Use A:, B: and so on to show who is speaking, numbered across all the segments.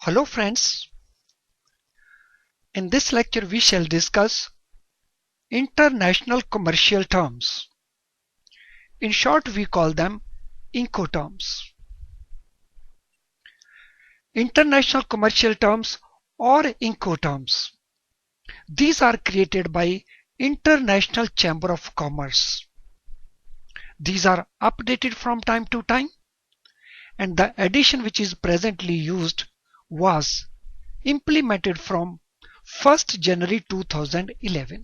A: Hello friends, in this lecture we shall discuss international commercial terms. In short we call them Incoterms. International commercial terms or Incoterms. These are created by International Chamber of Commerce. These are updated from time to time, and the edition which is presently used was implemented from 1st January 2011.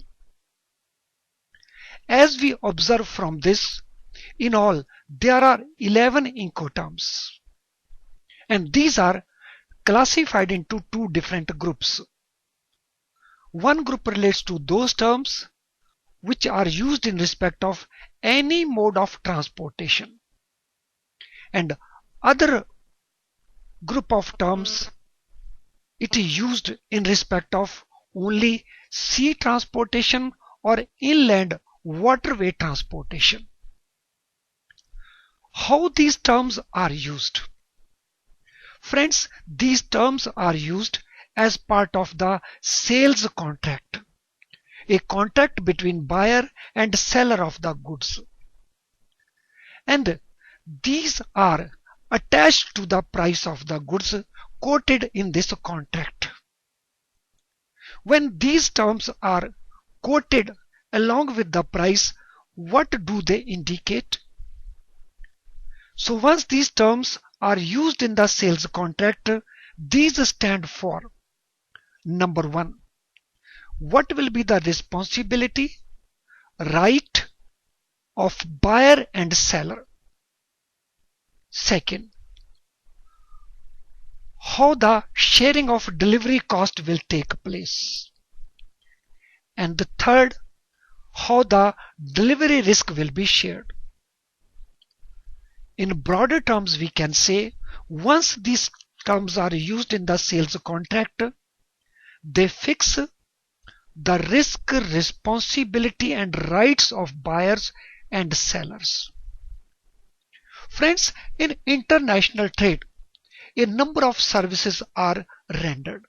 A: As we observe from this, in all there are 11 Incoterms, and these are classified into two different groups. One group relates to those terms which are used in respect of any mode of transportation, and other group of terms it is used in respect of only sea transportation or inland waterway transportation. How these terms are used? Friends, these terms are used as part of the sales contract, a contract between buyer and seller of the goods. And these are attached to the price of the goods quoted in this contract. When these terms are quoted along with the price, what do they indicate? So once these terms are used in the sales contract, these stand for: number one, what will be the responsibility, right of buyer and seller? Second, how the sharing of delivery cost will take place. And the third, how the delivery risk will be shared. In broader terms, we can say once these terms are used in the sales contract, they fix the risk, responsibility and rights of buyers and sellers. Friends, in international trade, a number of services are rendered.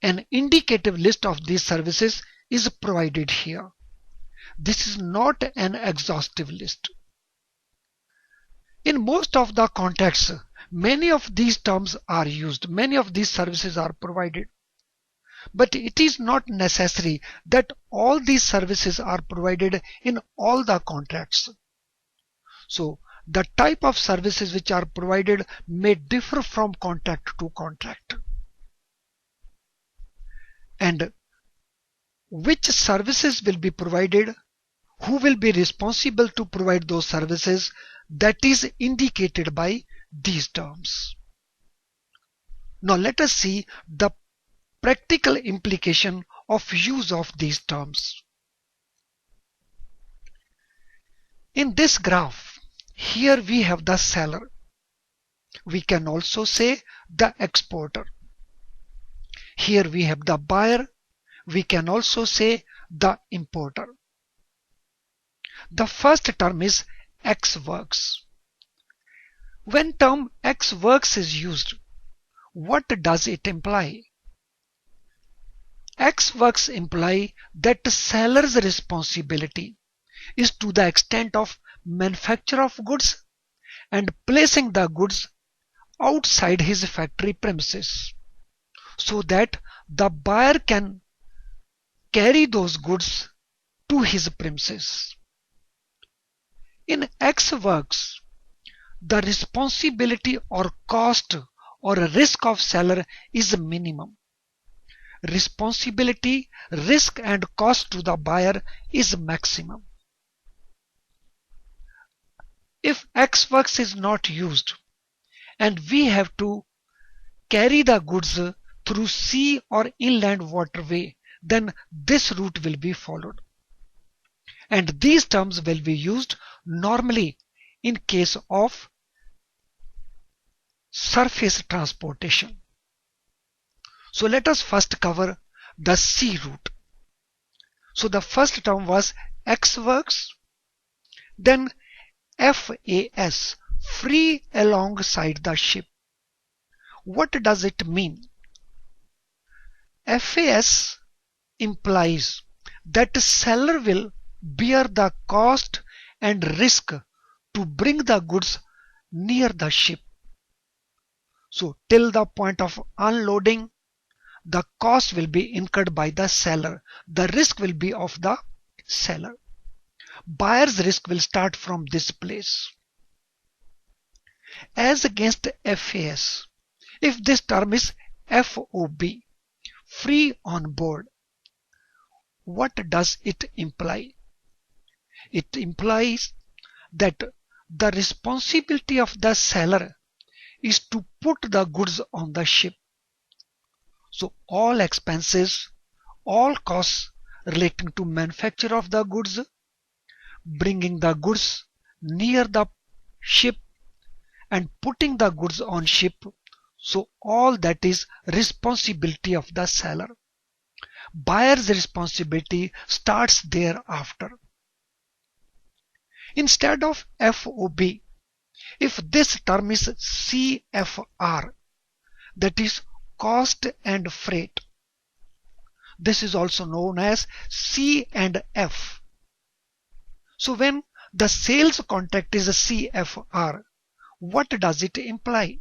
A: An indicative list of these services is provided here. This is not an exhaustive list. In most of the contexts, many of these terms are used, many of these services are provided. But it is not necessary that all these services are provided in all the contracts. So the type of services which are provided may differ from contract to contract. And which services will be provided, who will be responsible to provide those services, that is indicated by these terms. Now let us see the practical implication of use of these terms. In this graph, here we have the seller. We can also say the exporter. Here we have the buyer. We can also say the importer. The first term is Ex Works. When term Ex Works is used, what does it imply? Ex Works imply that the seller's responsibility is to the extent of manufacture of goods and placing the goods outside his factory premises, so that the buyer can carry those goods to his premises. In Ex Works, the responsibility or cost or risk of seller is minimum. Responsibility, risk and cost to the buyer is maximum. If Ex Works is not used and we have to carry the goods through sea or inland waterway, then this route will be followed. And these terms will be used normally in case of surface transportation. So let us first cover the sea route. So the first term was Ex Works, then FAS, free alongside the ship. What does it mean? FAS implies that the seller will bear the cost and risk to bring the goods near the ship. So till the point of unloading, the cost will be incurred by the seller. The risk will be of the seller. Buyer's risk will start from this place. As against FAS, if this term is FOB, free on board, what does it imply? It implies that the responsibility of the seller is to put the goods on the ship. So all expenses, all costs relating to manufacture of the goods, bringing the goods near the ship and putting the goods on ship, so all that is responsibility of the seller. Buyer's responsibility starts thereafter. Instead of FOB, if this term is CFR, that is cost and freight, this is also known as C and F. So when the sales contract is a CFR, what does it imply?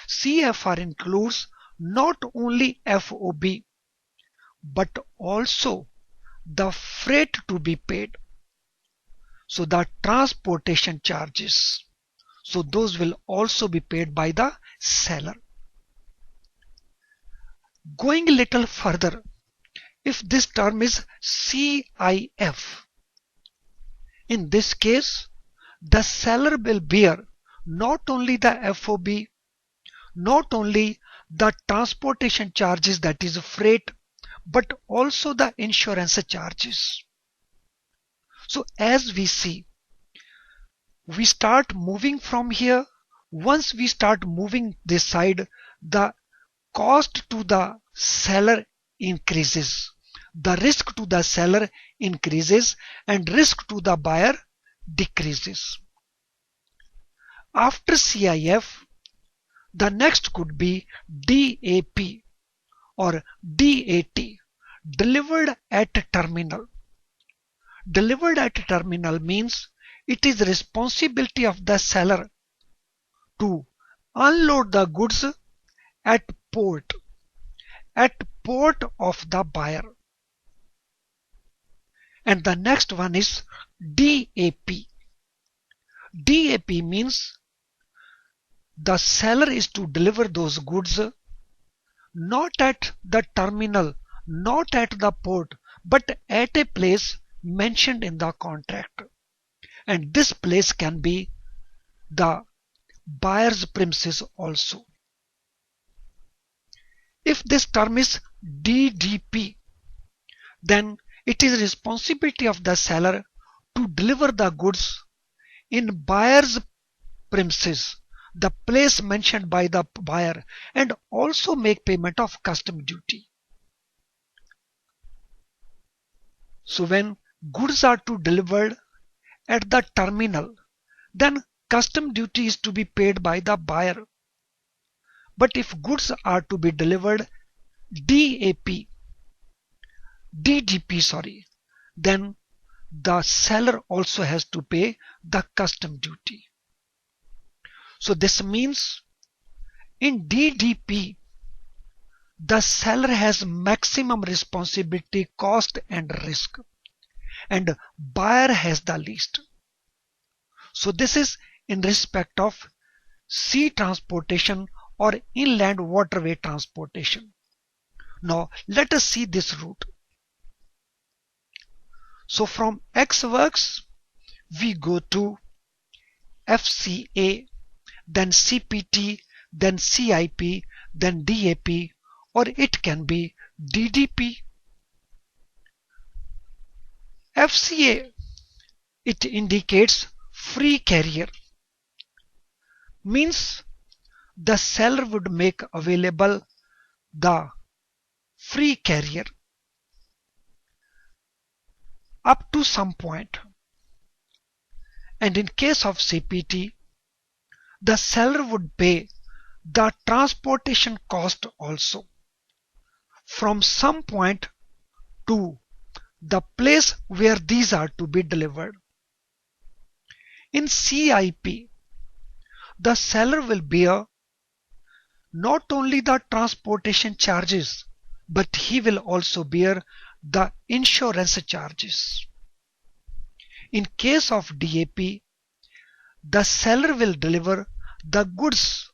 A: CFR includes not only FOB but also the freight to be paid. So the transportation charges, so those will also be paid by the seller. Going a little further, if this term is CIF, in this case the seller will bear not only the FOB, not only the transportation charges, that is freight, but also the insurance charges. So as we see, we start moving from here. Once we start moving this side, the cost to the seller increases, the risk to the seller increases, and risk to the buyer decreases. After CIF, the next could be DAP or DAT, delivered at terminal. Delivered at terminal means it is responsibility of the seller to unload the goods at port of the buyer. And the next one is DAP. DAP means the seller is to deliver those goods not at the terminal, not at the port, but at a place mentioned in the contract. And this place can be the buyer's premises also. If this term is DDP, then it is responsibility of the seller to deliver the goods in buyer's premises, the place mentioned by the buyer, and also make payment of custom duty. So when goods are to delivered at the terminal, then custom duty is to be paid by the buyer. But if goods are to be delivered DDP, then the seller also has to pay the custom duty. So this means in DDP, the seller has maximum responsibility, cost and risk, and buyer has the least. So this is in respect of sea transportation or inland waterway transportation. Now let us see this route. So from Ex Works we go to FCA, then CPT, then CIP, then DAP, or it can be DDP. FCA, it indicates free carrier, means the seller would make available the free carrier up to some point. And in case of CPT, the seller would pay the transportation cost also from some point to the place where these are to be delivered. In CIP, the seller will bear not only the transportation charges, but he will also bear the insurance charges. In case of DAP, the seller will deliver the goods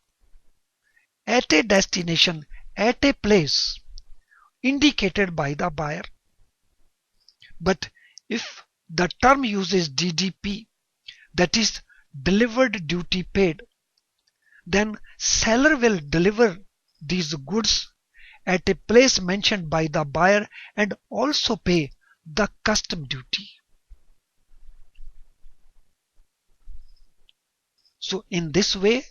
A: at a destination, at a place indicated by the buyer. But if the term uses DDP, that is delivered duty paid, then seller will deliver these goods at a place mentioned by the buyer and also pay the custom duty. So in this way,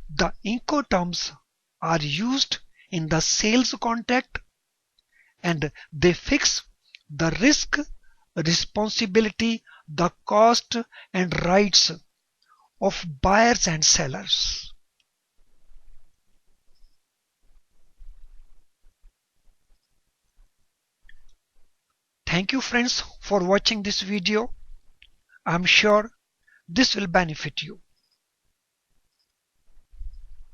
A: the Incoterms are used in the sales contract and they fix the risk, responsibility, the cost and rights of buyers and sellers. Thank you friends for watching this video. I'm sure this will benefit you.